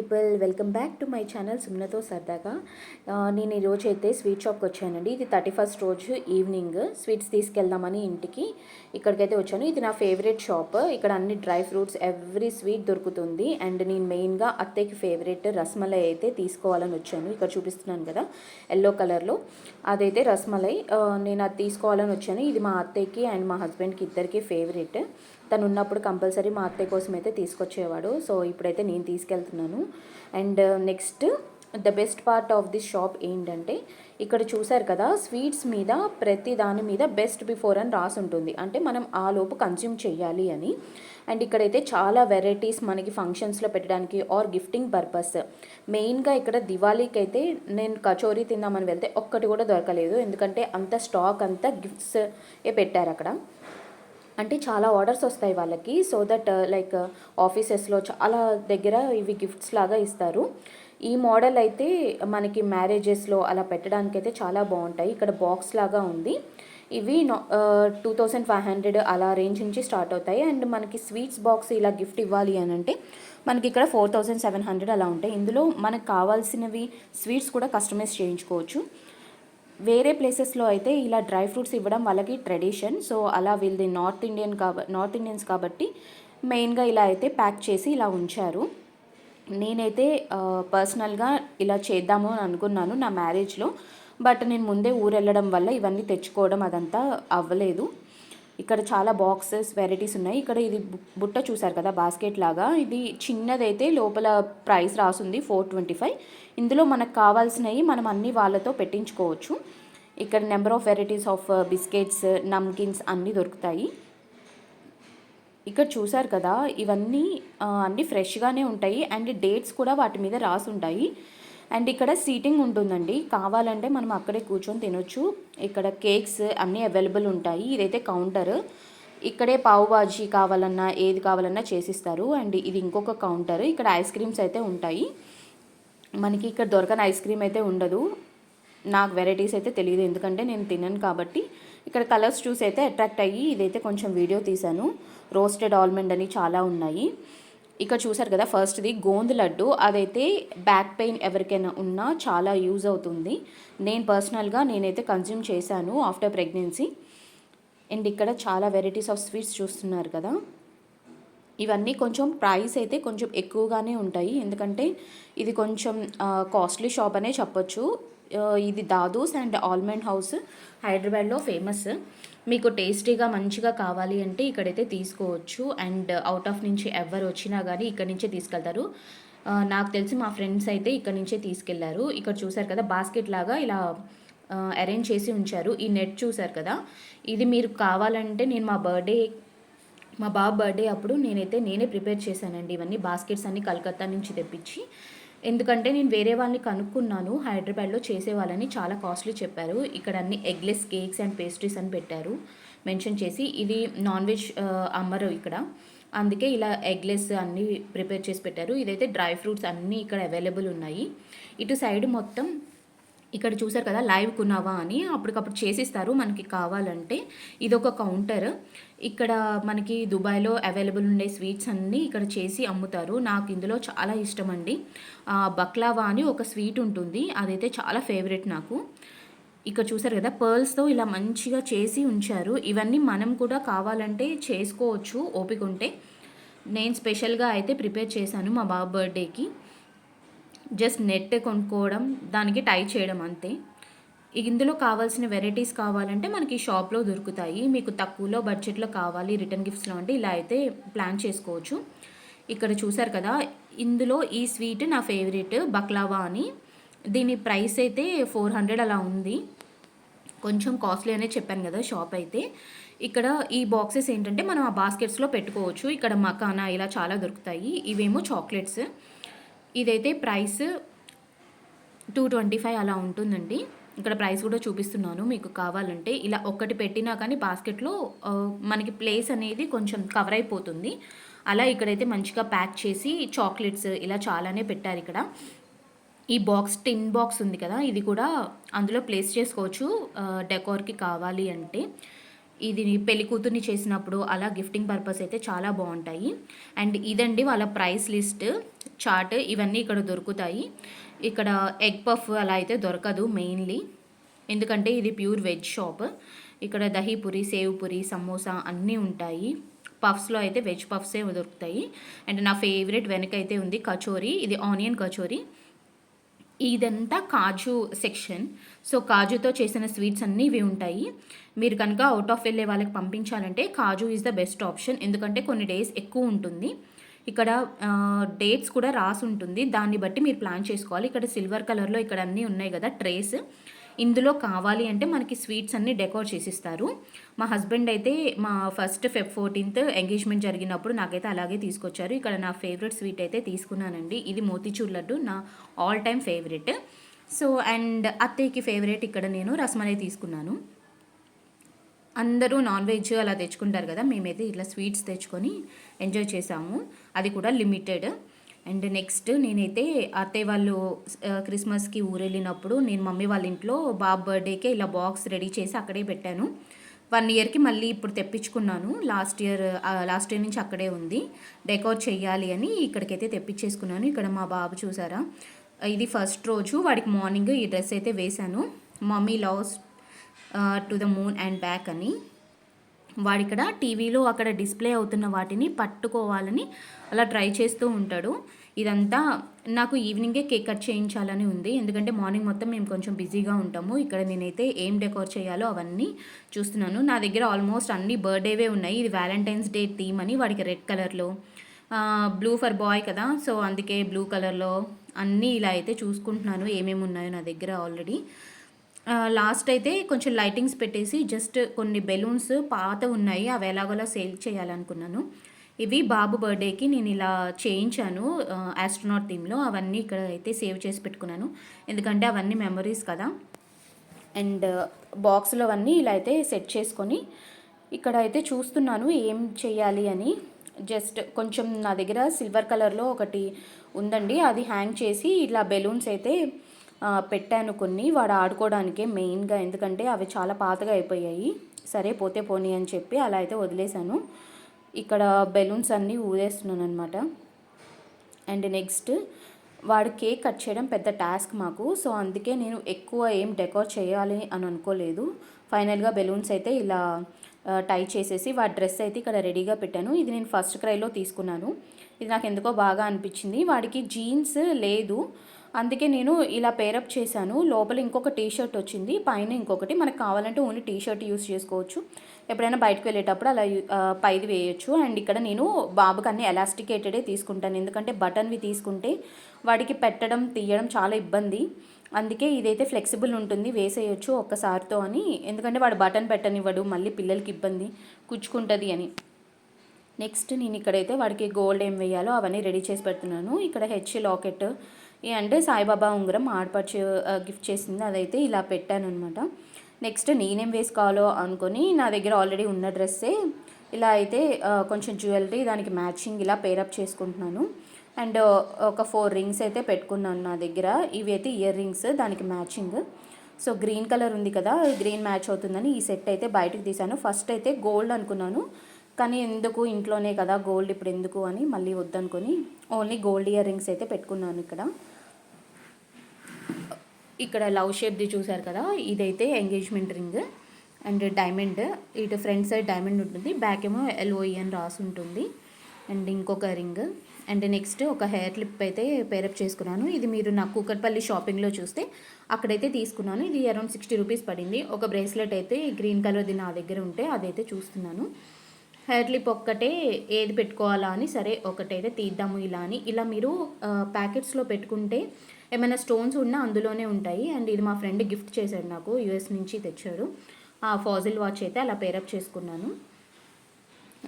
People, welcome back to my channel సుమనతో సరదాగా. నేను ఈరోజు అయితే స్వీట్ షాప్కి వచ్చానండి. ఇది 31st రోజు ఈవినింగ్ స్వీట్స్ తీసుకెళ్దామని ఇంటికి ఇక్కడికైతే వచ్చాను. ఇది నా ఫేవరెట్ షాప్. ఇక్కడ అన్ని డ్రై ఫ్రూట్స్ ఎవ్రీ స్వీట్ దొరుకుతుంది. అండ్ నేను మెయిన్గా అత్తయ్యకి ఫేవరెట్ రస్మలై అయితే తీసుకోవాలని వచ్చాను. ఇక్కడ చూపిస్తున్నాను కదా ఎల్లో కలర్లో, అదైతే రస్మలై. నేను అది తీసుకోవాలని వచ్చాను. ఇది మా అత్తయ్యకి అండ్ మా హస్బెండ్కి ఇద్దరికి ఫేవరెట్. తను ఉన్నప్పుడు కంపల్సరీ మా అత్తయ్య కోసం అయితే తీసుకొచ్చేవాడు. సో ఇప్పుడైతే నేను తీసుకెళ్తున్నాను. And next the best part of this shop ఏంటంటే, ఇక్కడ చూసారు కదా స్వీట్స్ మీద ప్రతి దాని మీద బెస్ట్ బిఫోర్ అని రాసి ఉంటుంది. అంటే మనం ఆ లోపు కన్జ్యూమ్ చేయాలి అని. అండ్ ఇక్కడైతే చాలా వెరైటీస్ మనకి ఫంక్షన్స్లో పెట్టడానికి ఆర్ గిఫ్టింగ్ పర్పస్. మెయిన్గా ఇక్కడ దివాళీకి అయితే నేను కచోరీ తిందామని వెళ్తే ఒక్కటి కూడా దొరకలేదు. ఎందుకంటే అంత స్టాక్ అంతా గిఫ్ట్స్ పెట్టారు అక్కడ. అంటే చాలా ఆర్డర్స్ వస్తాయి వాళ్ళకి. సో దట్ లైక్ ఆఫీసెస్లో చాలా దగ్గర ఇవి గిఫ్ట్స్ లాగా ఇస్తారు. ఈ మోడల్ అయితే మనకి మ్యారేజెస్లో అలా పెట్టడానికి అయితే చాలా బాగుంటాయి. ఇక్కడ బాక్స్ లాగా ఉంది. ఇవి 2500 అలా రేంజ్ నుంచి స్టార్ట్ అవుతాయి. అండ్ మనకి స్వీట్స్ బాక్స్ ఇలా గిఫ్ట్ ఇవ్వాలి అని అంటే మనకి ఇక్కడ 4700 అలా ఉంటాయి. ఇందులో మనకు కావాల్సినవి స్వీట్స్ కూడా కస్టమైజ్ చేయించుకోవచ్చు. వేరే ప్లేసెస్లో అయితే ఇలా డ్రై ఫ్రూట్స్ ఇవ్వడం వాళ్ళకి ట్రెడిషన్. సో అలా వీళ్ళది నార్త్ ఇండియన్స్ కాబట్టి మెయిన్గా ఇలా అయితే ప్యాక్ చేసి ఇలా ఉంచారు. నేనైతే పర్సనల్గా ఇలా చేద్దాము అని అనుకున్నాను నా మ్యారేజ్లో. బట్ నేను ముందే ఊరు వెళ్ళడం వల్ల ఇవన్నీ తెచ్చుకోవడం అదంతా అవ్వలేదు. ఇక్కడ చాలా బాక్సెస్ వెరైటీస్ ఉన్నాయి. ఇక్కడ ఇది బుట్ట చూసారు కదా బాస్కెట్ లాగా, ఇది చిన్నదైతే లోపల ప్రైస్ రాసుంది 425. ఇందులో మనకు కావాల్సినవి మనం అన్ని వాళ్ళతో పెట్టించుకోవచ్చు. ఇక్కడ number of varieties of biscuits, namkeens అన్నీ దొరుకుతాయి. ఇక్కడ చూసారు కదా ఇవన్నీ అన్నీ ఫ్రెష్గానే ఉంటాయి. అండ్ డేట్స్ కూడా వాటి మీద రాసి ఉంటాయి. అండ్ ఇక్కడ సీటింగ్ ఉంటుందండి. కావాలంటే మనం అక్కడే కూర్చొని తినొచ్చు. ఇక్కడ కేక్స్ అన్నీ అవైలబుల్ ఉంటాయి. ఇదైతే కౌంటర్. ఇక్కడే పావు బాజీ కావాలన్నా ఏది కావాలన్నా చేసిస్తారు. అండ్ ఇది ఇంకొక కౌంటర్. ఇక్కడ ఐస్ క్రీమ్స్ అయితే ఉంటాయి. మనకి ఇక్కడ దొరకని ఐస్ క్రీమ్ అయితే ఉండదు. నాకు వెరైటీస్ అయితే తెలియదు, ఎందుకంటే నేను తినను కాబట్టి. ఇక్కడ కలర్స్ చూసి అయితే అట్రాక్ట్ అయ్యి ఇదైతే కొంచెం వీడియో తీశాను. రోస్టెడ్ ఆల్మండ్ అని చాలా ఉన్నాయి. ఇక్కడ చూసారు కదా ఫస్ట్ది గోంద్ లడ్డు. అదైతే బ్యాక్ పెయిన్ ఎవరికైనా ఉన్నా చాలా యూజ్ అవుతుంది. నేను పర్సనల్గా నేనైతే కన్జ్యూమ్ చేశాను ఆఫ్టర్ ప్రెగ్నెన్సీ. అండ్ ఇక్కడ చాలా వెరైటీస్ ఆఫ్ స్వీట్స్ చూస్తున్నారు కదా. ఇవన్నీ కొంచెం ప్రైస్ అయితే కొంచెం ఎక్కువగానే ఉంటాయి, ఎందుకంటే ఇది కొంచెం కాస్ట్లీ షాప్ అనే చెప్పొచ్చు. ఇది దాదూస్ అండ్ ఆల్మండ్ హౌస్ హైదరాబాద్లో ఫేమస్. మీకు టేస్టీగా మంచిగా కావాలి అంటే ఇక్కడైతే తీసుకోవచ్చు. అండ్ అవుట్ ఆఫ్ నుంచి ఎవరు వచ్చినా కానీ ఇక్కడ నుంచే తీసుకెళ్తారు. నాకు తెలిసి మా ఫ్రెండ్స్ అయితే ఇక్కడ నుంచే తీసుకెళ్లారు. ఇక్కడ చూసారు కదా బాస్కెట్ లాగా ఇలా అరేంజ్ చేసి ఉంచారు. ఈ నెట్ చూసారు కదా, ఇది మీరు కావాలంటే నేను మా బాబు బర్త్డే అప్పుడు నేనే ప్రిపేర్ చేశానండి. ఇవన్నీ బాస్కెట్స్ అన్ని కలకత్తా నుంచి తెప్పించి. ఎందుకంటే నేను వేరే వాళ్ళని కనుక్కున్నాను హైదరాబాద్లో చేసేవాళ్ళని, చాలా కాస్ట్లీ చెప్పారు. ఇక్కడ అన్ని ఎగ్లెస్ కేక్స్ అండ్ పేస్ట్రీస్ అని పెట్టారు మెన్షన్ చేసి. ఇది నాన్ వెజ్ అమ్మరు ఇక్కడ, అందుకే ఇలా ఎగ్లెస్ అన్నీ ప్రిపేర్ చేసి పెట్టారు. ఇదైతే డ్రై ఫ్రూట్స్ అన్నీ ఇక్కడ అవైలబుల్ ఉన్నాయి. ఇటు సైడ్ మొత్తం ఇక్కడ చూసారు కదా లైవ్ కునావా అని అప్పటికప్పుడు చేసిస్తారు మనకి కావాలంటే. ఇదొక కౌంటర్. ఇక్కడ మనకి దుబాయ్లో అవైలబుల్ ఉండే స్వీట్స్ అన్నీ ఇక్కడ చేసి అమ్ముతారు. నాకు ఇందులో చాలా ఇష్టం అండి. బక్లావా అని ఒక స్వీట్ ఉంటుంది, అదైతే చాలా ఫేవరెట్ నాకు. ఇక్కడ చూసారు కదా పర్ల్స్తో ఇలా మంచిగా చేసి ఉంచారు. ఇవన్నీ మనం కూడా కావాలంటే చేసుకోవచ్చు ఓపిక ఉంటే. నేను స్పెషల్గా అయితే ప్రిపేర్ చేశాను మా బాబు బర్త్డేకి. జస్ట్ నెట్ కొనుక్కోవడం, దానికి టై చేయడం అంతే. ఇందులో కావాల్సిన వెరైటీస్ కావాలంటే మనకి షాప్లో దొరుకుతాయి. మీకు తక్కువలో బడ్జెట్లో కావాలి రిటర్న్ గిఫ్ట్స్లో అంటే ఇలా అయితే ప్లాన్ చేసుకోవచ్చు. ఇక్కడ చూసారు కదా ఇందులో ఈ స్వీట్ నా ఫేవరెట్ బక్లావా అని. దీని ప్రైస్ అయితే 400 అలా ఉంది. కొంచెం కాస్ట్లీ అనే చెప్పాను కదా షాప్ అయితే. ఇక్కడ ఈ బాక్సెస్ ఏంటంటే మనం ఆ బాస్కెట్స్లో పెట్టుకోవచ్చు. ఇక్కడ మకానా ఇలా చాలా దొరుకుతాయి. ఇవేమో చాక్లెట్స్. ఇదైతే ప్రైస్ 225 అలా ఉంటుందండి. ఇక్కడ ప్రైస్ కూడా చూపిస్తున్నాను మీకు కావాలంటే. ఇలా ఒక్కటి పెట్టినా కానీ బాస్కెట్లో మనకి ప్లేస్ అనేది కొంచెం కవర్ అయిపోతుంది. అలా ఇక్కడైతే మంచిగా ప్యాక్ చేసి చాక్లెట్స్ ఇలా చాలానే పెట్టారు ఇక్కడ. ఈ బాక్స్ టిన్ బాక్స్ ఉంది కదా, ఇది కూడా అందులో ప్లేస్ చేసుకోవచ్చు డెకోర్కి కావాలి అంటే. ఇది పెళ్లి కూతుర్ని చేసినప్పుడు అలా గిఫ్టింగ్ పర్పస్ అయితే చాలా బాగుంటాయి. అండ్ ఇదండి వాళ్ళ ప్రైస్ లిస్ట్ చార్ట్. ఇవన్నీ ఇక్కడ దొరుకుతాయి. ఇక్కడ ఎగ్ పఫ్ అలా అయితే దొరకదు మెయిన్లీ, ఎందుకంటే ఇది ప్యూర్ వెజ్ షాప్. ఇక్కడ దహీపూరి, సేవ్ పూరి, సమోసా అన్నీ ఉంటాయి. పఫ్స్లో అయితే వెజ్ పఫ్సే దొరుకుతాయి. అండ్ నా ఫేవరెట్ వెనకైతే ఉంది కచోరీ. ఇది ఆనియన్ కచోరీ. ఇదంతా కాజు సెక్షన్. సో కాజుతో చేసిన స్వీట్స్ అన్నీ ఇవి ఉంటాయి. మీరు కనుక అవుట్ ఆఫ్ వెళ్ళే వాళ్ళకి పంపించాలంటే కాజు ఈజ్ ద బెస్ట్ ఆప్షన్, ఎందుకంటే కొన్ని డేస్ ఎక్కువ ఉంటుంది. ఇక్కడ డేట్స్ కూడా రాసి ఉంటుంది, దాన్ని బట్టి మీరు ప్లాన్ చేసుకోవాలి. ఇక్కడ సిల్వర్ కలర్లో ఇక్కడ అన్నీ ఉన్నాయి కదా ట్రేస్, ఇందులో కావాలి అంటే మనకి స్వీట్స్ అన్నీ డెకోర్ చేసిస్తారు. మా హస్బెండ్ అయితే మా ఫస్ట్ Feb 14th ఎంగేజ్మెంట్ జరిగినప్పుడు నాకైతే అలాగే తీసుకొచ్చారు. ఇక్కడ నా ఫేవరెట్ స్వీట్ అయితే తీసుకున్నానండి. ఇది మోతీచూర్ లడ్డు, నా all time favourite. So and అత్తయ్యకి ఫేవరెట్ ఇక్కడ నేను రసమలై తీసుకున్నాను. అందరూ నాన్ వెజ్ అలా తెచ్చుకుంటారు కదా, మేమైతే ఇట్లా స్వీట్స్ తెచ్చుకొని ఎంజాయ్ చేసాము, అది కూడా లిమిటెడ్. అండ్ నెక్స్ట్ నేనైతే అత్తయ్య వాళ్ళు క్రిస్మస్కి ఊరెళ్ళినప్పుడు నేను మమ్మీ వాళ్ళ ఇంట్లో బాబు బర్త్డేకే ఇలా బాక్స్ రెడీ చేసి అక్కడే పెట్టాను. 1 ఇయర్కి మళ్ళీ ఇప్పుడు తెప్పించుకున్నాను. లాస్ట్ ఇయర్ నుంచి అక్కడే ఉంది. డెకోర్ చేయాలి అని ఇక్కడికైతే తెప్పించేసుకున్నాను. ఇక్కడ మా బాబు చూసారా, ఇది ఫస్ట్ రోజు. వాడికి మార్నింగ్ ఈ డ్రెస్ అయితే వేశాను, mummy loves to the moon and back అని. వాడిక్కడ టీవీలో అక్కడ డిస్ప్లే అవుతున్న వాటిని పట్టుకోవాలని అలా ట్రై చేస్తూ ఉంటాడు. ఇదంతా నాకు ఈవినింగే కేక్ కట్ చేయించాలని ఉంది, ఎందుకంటే మార్నింగ్ మొత్తం మేము కొంచెం బిజీగా ఉంటాము. ఇక్కడ నేనైతే ఏం డెకోర్ చేయాలో అవన్నీ చూస్తున్నాను. నా దగ్గర ఆల్మోస్ట్ అన్ని బర్త్డేవే ఉన్నాయి. ఇది వ్యాలంటైన్స్ డే థీమ్ అని, వాడికి రెడ్ కలర్లో, బ్లూ ఫర్ బాయ్ కదా, సో అందుకే బ్లూ కలర్లో అన్నీ ఇలా అయితే చూసుకుంటున్నాను ఏమేమి ఉన్నాయో నా దగ్గర ఆల్రెడీ. లాస్ట్ అయితే కొంచెం లైటింగ్స్ పెట్టేసి జస్ట్ కొన్ని బెలూన్స్ పాత ఉన్నాయి, అవి ఎలాగోలా సేల్ చేయాలనుకున్నాను. ఇవి బాబు బర్త్డేకి నేను ఇలా చేయించాను ఆస్ట్రోనాట్ థీమ్లో. అవన్నీ ఇక్కడ అయితే సేవ్ చేసి పెట్టుకున్నాను, ఎందుకంటే అవన్నీ మెమరీస్ కదా. అండ్ బాక్స్లో అవన్నీ ఇలా అయితే సెట్ చేసుకొని ఇక్కడ అయితే చూస్తున్నాను ఏం చేయాలి అని. జస్ట్ కొంచెం నా దగ్గర సిల్వర్ కలర్లో ఒకటి ఉందండి, అది హ్యాంగ్ చేసి ఇలా బెలూన్స్ అయితే పెట్టాను కొన్ని, వాడు ఆడుకోవడానికే మెయిన్గా, ఎందుకంటే అవి చాలా పాతగా అయిపోయాయి. సరే పోతే పోనీ అని చెప్పి అలా అయితే వదిలేశాను. ఇక్కడ బెలూన్స్ అన్నీ ఊదేస్తున్నాను అనమాట. అండ్ నెక్స్ట్ వాడు కేక్ కట్ చేయడం పెద్ద టాస్క్ మాకు, సో అందుకే నేను ఎక్కువ ఏం డెకోర్ చేయాలి అని అనుకోలేదు. ఫైనల్గా బెలూన్స్ అయితే ఇలా టై చేసేసి వాడి డ్రెస్ అయితే ఇక్కడ రెడీగా పెట్టాను. ఇది నేను ఫస్ట్ క్రైలో తీసుకున్నాను. ఇది నాకు ఎందుకో బాగా అనిపించింది. వాడికి జీన్స్ లేదు, అందుకే నేను ఇలా పేరప్ చేశాను. లోపల ఇంకొక టీషర్ట్ వచ్చింది, పైన ఇంకొకటి. మనకు కావాలంటే ఓన్లీ టీషర్ట్ యూస్ చేసుకోవచ్చు, ఎప్పుడైనా బయటకు వెళ్ళేటప్పుడు అలా పైది వేయచ్చు. అండ్ ఇక్కడ నేను బాబుకి అన్ని ఎలాస్టికేటెడే తీసుకుంటాను, ఎందుకంటే బటన్వి తీసుకుంటే వాడికి పెట్టడం తీయడం చాలా ఇబ్బంది. అందుకే ఇదైతే ఫ్లెక్సిబుల్ ఉంటుంది, వేసేయచ్చు ఒక్కసారితో అని, ఎందుకంటే వాడు బటన్ పెట్టనివ్వడు, మళ్ళీ పిల్లలకి ఇబ్బంది కుచ్చుకుంటుంది అని. నెక్స్ట్ నేను ఇక్కడైతే వాడికి గోల్డ్ ఏం వేయాలో అవన్నీ రెడీ చేసి పెడుతున్నాను. ఇక్కడ లాకెట్ అంటే సాయిబాబా ఉంగరం ఆడపడుచు గిఫ్ట్ చేసింది, అదైతే ఇలా పెట్టాను అనమాట. నెక్స్ట్ నేనేం వేసుకోవాలో అనుకొని నా దగ్గర ఆల్రెడీ ఉన్న డ్రెస్సే ఇలా అయితే కొంచెం జ్యువెలరీ దానికి మ్యాచింగ్ ఇలా పేరప్ చేసుకుంటున్నాను. అండ్ ఒక 4 రింగ్స్ అయితే పెట్టుకున్నాను నా దగ్గర, ఇవి అయితే ఇయర్ రింగ్స్ దానికి మ్యాచింగ్. సో గ్రీన్ కలర్ ఉంది కదా, గ్రీన్ మ్యాచ్ అవుతుందని ఈ సెట్ అయితే బయటకు తీసాను. ఫస్ట్ అయితే గోల్డ్ అనుకున్నాను, కానీ ఎందుకు ఇంట్లోనే కదా గోల్డ్ ఇప్పుడు ఎందుకు అని మళ్ళీ వద్దనుకొని ఓన్లీ గోల్డ్ ఇయర్ రింగ్స్ అయితే పెట్టుకున్నాను. ఇక్కడ లవ్ షేప్ది చూసారు కదా, ఇదైతే ఎంగేజ్మెంట్ రింగ్ అండ్ డైమండ్. ఇటు ఫ్రంట్ సైడ్ డైమండ్ ఉంటుంది, బ్యాక్ ఏమో LOE అని రాసి ఉంటుంది. అండ్ ఇంకొక రింగ్. అండ్ నెక్స్ట్ ఒక హెయిర్ క్లిప్ అయితే పేరప్ చేసుకున్నాను. ఇది మీరు నా కూకట్పల్లి షాపింగ్లో చూస్తే అక్కడైతే తీసుకున్నాను. ఇది అరౌండ్ 60 రూపీస్ పడింది. ఒక బ్రేస్లెట్ అయితే గ్రీన్ కలర్ది నా దగ్గర ఉంటే అదైతే చూస్తున్నాను. హెయిర్ క్లిప్ ఒక్కటే ఏది పెట్టుకోవాలా అని, సరే ఒకటైతే తీద్దాము ఇలా అని. ఇలా మీరు ప్యాకెట్స్లో పెట్టుకుంటే ఏమైనా స్టోన్స్ ఉన్నా అందులోనే ఉంటాయి. అండ్ ఇది మా ఫ్రెండ్ గిఫ్ట్ చేశాడు నాకు, US నుంచి తెచ్చాడు. ఆ ఫాజిల్ వాచ్ అయితే అలా పేరప్ చేసుకున్నాను.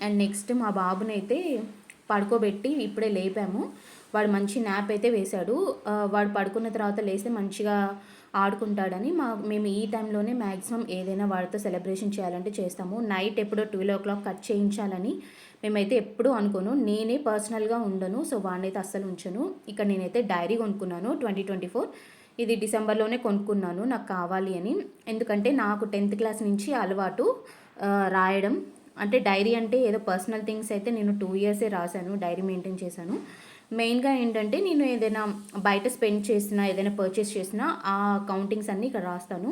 అండ్ నెక్స్ట్ మా బాబునైతే పడుకోబెట్టి ఇప్పుడే లేపాము. వాడు మంచి నాప్ అయితే వేశాడు. వాడు పడుకున్న తర్వాత లేస్తే మంచిగా ఆడుకుంటాడని మేము ఈ టైంలోనే మ్యాక్సిమం ఏదైనా వాడితో సెలబ్రేషన్ చేయాలంటే చేస్తాము. నైట్ ఎప్పుడో 12 o'clock కట్ చేయించాలని మేమైతే ఎప్పుడూ అనుకోను, నేనే పర్సనల్గా ఉండను, సో వాడినైతే అస్సలు ఉంచను. ఇక్కడ నేనైతే డైరీ కొనుక్కున్నాను 2024, ఇది డిసెంబర్లోనే కొనుక్కున్నాను నాకు కావాలి అని, ఎందుకంటే నాకు 10th క్లాస్ నుంచి అలవాటు రాయడం. అంటే డైరీ అంటే ఏదో పర్సనల్ థింగ్స్ అయితే నేను 2 ఇయర్సే రాశాను, డైరీ మెయింటైన్ చేశాను. మెయిన్గా ఏంటంటే నేను ఏదైనా బయట స్పెండ్ చేసినా, ఏదైనా పర్చేస్ చేసినా ఆ కౌంటింగ్స్ అన్నీ ఇక్కడ రాస్తాను.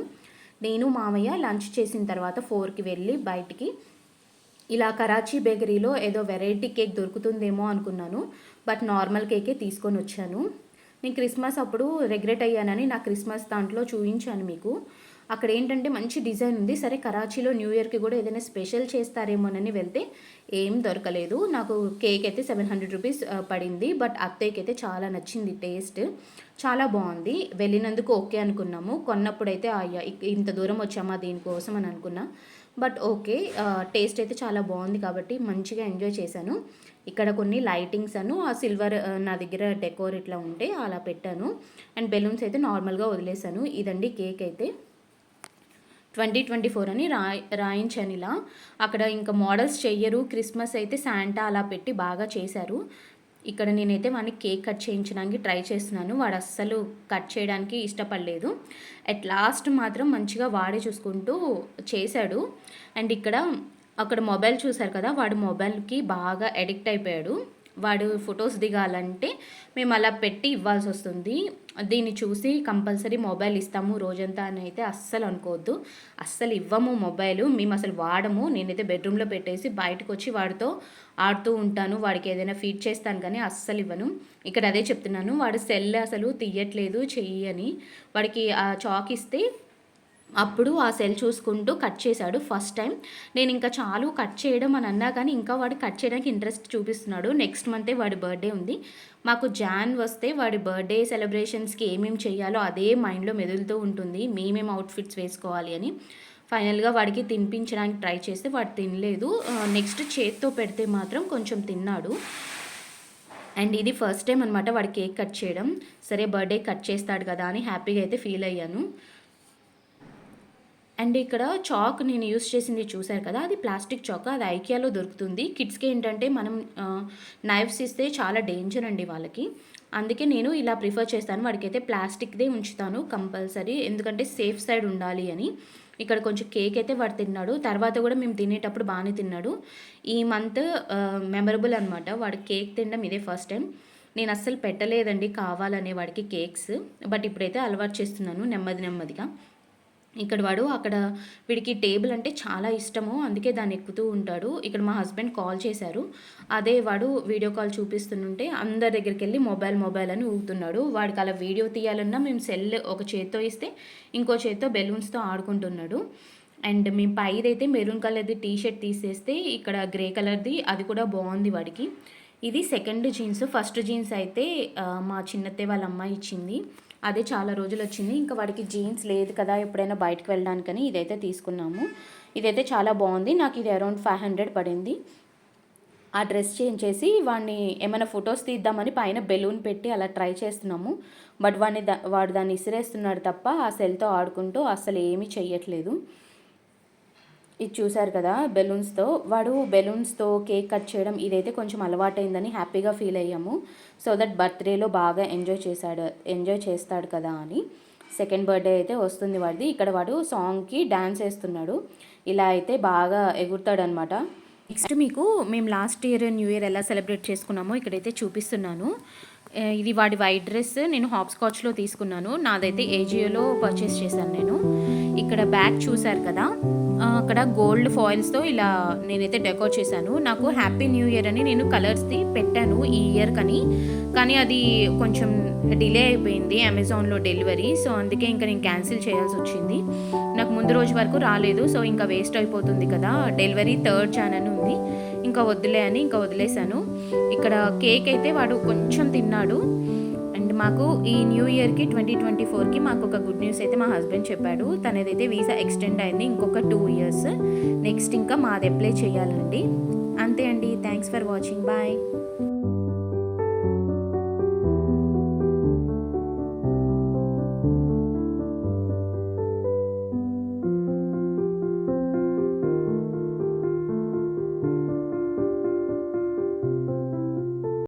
నేను మామయ్య లంచ్ చేసిన తర్వాత 4కి వెళ్ళి బయటికి ఇలా కరాచీ బేకరీలో ఏదో వెరైటీ కేక్ దొరుకుతుందేమో అనుకున్నాను, బట్ నార్మల్ కేకే తీసుకొని వచ్చాను. నేను క్రిస్మస్ అప్పుడు రిగ్రెట్ అయ్యానని నా క్రిస్మస్ దాంట్లో చూపించాను మీకు. అక్కడ ఏంటంటే మంచి డిజైన్ ఉంది. సరే కరాచీలో న్యూ ఇయర్కి కూడా ఏదైనా స్పెషల్ చేస్తారేమోనని వెళ్తే ఏం దొరకలేదు. నాకు కేక్ అయితే 700 రూపీస్ పడింది. బట్ అత్తయ్యకి అయితే చాలా నచ్చింది, టేస్ట్ చాలా బాగుంది. వెళ్ళినందుకు ఓకే అనుకున్నాము. కొన్నప్పుడైతే అయ్యా ఇంత దూరం వచ్చామా దీనికోసం అని అనుకున్నా. బట్ ఓకే, టేస్ట్ అయితే చాలా బాగుంది కాబట్టి మంచిగా ఎంజాయ్ చేశాను. ఇక్కడ కొన్ని లైటింగ్స్ ఆ సిల్వర్ నా దగ్గర డెకోర్ ఇట్లా ఉంటే అలా పెట్టాను. అండ్ బెలూన్స్ అయితే నార్మల్గా వదిలేసాను. ఇదండి కేక్ అయితే 2024 అని రాయించాను ఇలా. అక్కడ ఇంకా మోడల్స్ చెయ్యరు, క్రిస్మస్ అయితే శాంటా అలా పెట్టి బాగా చేశారు. ఇక్కడ నేనైతే వాడిని కేక్ కట్ చేయించడానికి ట్రై చేస్తున్నాను. వాడు అస్సలు కట్ చేయడానికి ఇష్టపడలేదు. అట్ లాస్ట్ మాత్రం మంచిగా వాడే చూసుకుంటూ చేశాడు. అండ్ అక్కడ మొబైల్ చూశారు కదా, వాడు మొబైల్కి బాగా అడిక్ట్ అయిపోయాడు. వాడు ఫొటోస్ దిగాలంటే మేము అలా పెట్టి ఇవ్వాల్సి వస్తుంది. దీన్ని చూసి కంపల్సరీ మొబైల్ ఇస్తాము రోజంతా అని అయితే అస్సలు అనుకోవద్దు. అస్సలు ఇవ్వము మొబైల్, మేము అసలు వాడము. నేనైతే బెడ్రూమ్లో పెట్టేసి బయటకు వచ్చి వాడితో ఆడుతూ ఉంటాను. వాడికి ఏదైనా ఫీడ్ చేస్తాను కానీ అస్సలు ఇవ్వను. ఇక్కడ అదే చెప్తున్నాను, వాడు సెల్ అసలు తీయట్లేదు చెయ్యి అని. వాడికి ఆ చాక్ ఇస్తే అప్పుడు ఆ సెల్ చూసుకుంటూ కట్ చేశాడు ఫస్ట్ టైం. నేను ఇంకా చాలు కట్ చేయడం అని అన్నా కానీ ఇంకా వాడు కట్ చేయడానికి ఇంట్రెస్ట్ చూపిస్తున్నాడు. నెక్స్ట్ మంతే వాడి బర్త్డే ఉంది. మాకు జాన్ వస్తే వాడి బర్త్డే సెలబ్రేషన్స్కి ఏమేమి చేయాలో అదే మైండ్లో మెదులుతూ ఉంటుంది, మేమేం అవుట్ఫిట్స్ వేసుకోవాలి అని. ఫైనల్గా వాడికి తినిపించడానికి ట్రై చేస్తే వాడు తినలేదు. నెక్స్ట్ చేత్తో పెడితే మాత్రం కొంచెం తిన్నాడు. అండ్ ఇది ఫస్ట్ టైం అనమాట వాడి కేక్ కట్ చేయడం. సరే బర్త్డే కట్ చేస్తాడు కదా అని హ్యాపీగా అయితే ఫీల్ అయ్యాను. అండ్ ఇక్కడ చాక్ నేను యూస్ చేసింది చూసారు కదా, అది ప్లాస్టిక్ చాక్. అది ఐకియాలో దొరుకుతుంది. కిడ్స్కి ఏంటంటే మనం నైఫ్స్ ఇస్తే చాలా డేంజర్ అండి వాళ్ళకి. అందుకే నేను ఇలా ప్రిఫర్ చేస్తాను. వాడికైతే ప్లాస్టిక్దే ఉంచుతాను కంపల్సరీ, ఎందుకంటే సేఫ్ సైడ్ ఉండాలి అని. ఇక్కడ కొంచెం కేక్ అయితే వాడు తిన్నాడు. తర్వాత కూడా మేము తినేటప్పుడు బాగానే తిన్నాడు. ఈ మంత్ మెమరబుల్ అనమాట. వాడు కేక్ తినడం ఇదే ఫస్ట్ టైం. నేను అస్సలు పెట్టలేదండి కావాలనే వాడికి కేక్స్, బట్ ఇప్పుడైతే అలవాటు చేస్తున్నాను నెమ్మదిగా. ఇక్కడ వాడు అక్కడ వీడికి టేబుల్ అంటే చాలా ఇష్టము, అందుకే దాన్ని ఎక్కుతూ ఉంటాడు. ఇక్కడ మా హస్బెండ్ కాల్ చేశారు, అదే వాడు వీడియో కాల్ చూపిస్తుంటే అందరి దగ్గరికి వెళ్ళి మొబైల్ అని ఊగుతున్నాడు. వాడికి అలా వీడియో తీయాలన్నా మేము సెల్ ఒక చేత్తో ఇస్తే ఇంకో చేత్తో బెలూన్స్తో ఆడుకుంటున్నాడు. అండ్ మేము పైదైతే మెరూన్ కలర్ది టీషర్ట్ తీసేస్తే ఇక్కడ గ్రే కలర్ది, అది కూడా బాగుంది వాడికి. ఇది సెకండ్ జీన్స్. ఫస్ట్ జీన్స్ అయితే మా చిన్నత్తే వాళ్ళ అమ్మాయి ఇచ్చింది, అదే చాలా రోజులు వచ్చింది. ఇంకా వాడికి జీన్స్ లేదు కదా ఎప్పుడైనా బయటకు వెళ్ళడానికని ఇదైతే తీసుకున్నాము. ఇదైతే చాలా బాగుంది. నాకు ఇది అరౌండ్ 500 పడింది. ఆ డ్రెస్ చేంజ్ చేసి వాడిని ఏమైనా ఫొటోస్ తీద్దామని పైన బెలూన్ పెట్టి అలా ట్రై చేస్తున్నాము. బట్ వాడు దాన్ని ఇసిరేస్తున్నాడు తప్ప ఆ సెల్తో ఆడుకుంటూ అస్సలు ఏమీ చెయ్యట్లేదు. ఇది చూసారు కదా బెలూన్స్తో, వాడు బెలూన్స్తో కేక్ కట్ చేయడం ఇదైతే కొంచెం అలవాటైందని హ్యాపీగా ఫీల్ అయ్యాము. సో దట్ బర్త్డేలో బాగా ఎంజాయ్ చేస్తాడు కదా అని. సెకండ్ బర్త్డే అయితే వస్తుంది వాడిది. ఇక్కడ వాడు సాంగ్కి డ్యాన్స్ వేస్తున్నాడు. ఇలా అయితే బాగా ఎగురుతాడనమాట. నెక్స్ట్ మీకు మేము లాస్ట్ ఇయర్ న్యూ ఇయర్ ఎలా సెలబ్రేట్ చేసుకున్నామో ఇక్కడైతే చూపిస్తున్నాను. ఇది వాడి వైట్ డ్రెస్ నేను హాప్స్కాచ్లో తీసుకున్నాను. నాదైతే ఏజియోలో పర్చేస్ చేశాను నేను. ఇక్కడ బ్యాగ్ చూసారు కదా, అక్కడ గోల్డ్ ఫాయిల్స్తో ఇలా నేనైతే డెకోర్ చేశాను. నాకు హ్యాపీ న్యూ ఇయర్ అని నేను కలర్స్ది పెట్టాను ఈ ఇయర్ కానీ అది కొంచెం డిలే అయిపోయింది అమెజాన్లో డెలివరీ. సో అందుకే ఇంకా నేను క్యాన్సిల్ చేయాల్సి వచ్చింది. నాకు ముందు రోజు వరకు రాలేదు, సో ఇంకా వేస్ట్ అయిపోతుంది కదా. డెలివరీ 3rd Jan అని ఉంది, ఇంకా వద్దులే అని ఇంకా వదిలేశాను. ఇక్కడ కేక్ అయితే వాడు కొంచెం తిన్నాడు. అండ్ మాకు ఈ న్యూ ఇయర్కి 2024కి మాకు ఒక గుడ్ న్యూస్ అయితే మా హస్బెండ్ చెప్పాడు. తనదైతే వీసా ఎక్స్టెండ్ అయింది ఇంకొక 2 years. నెక్స్ట్ ఇంకా మాది అప్లై చేయాలండి. అంతే అండి. Thanks for watching. బాయ్.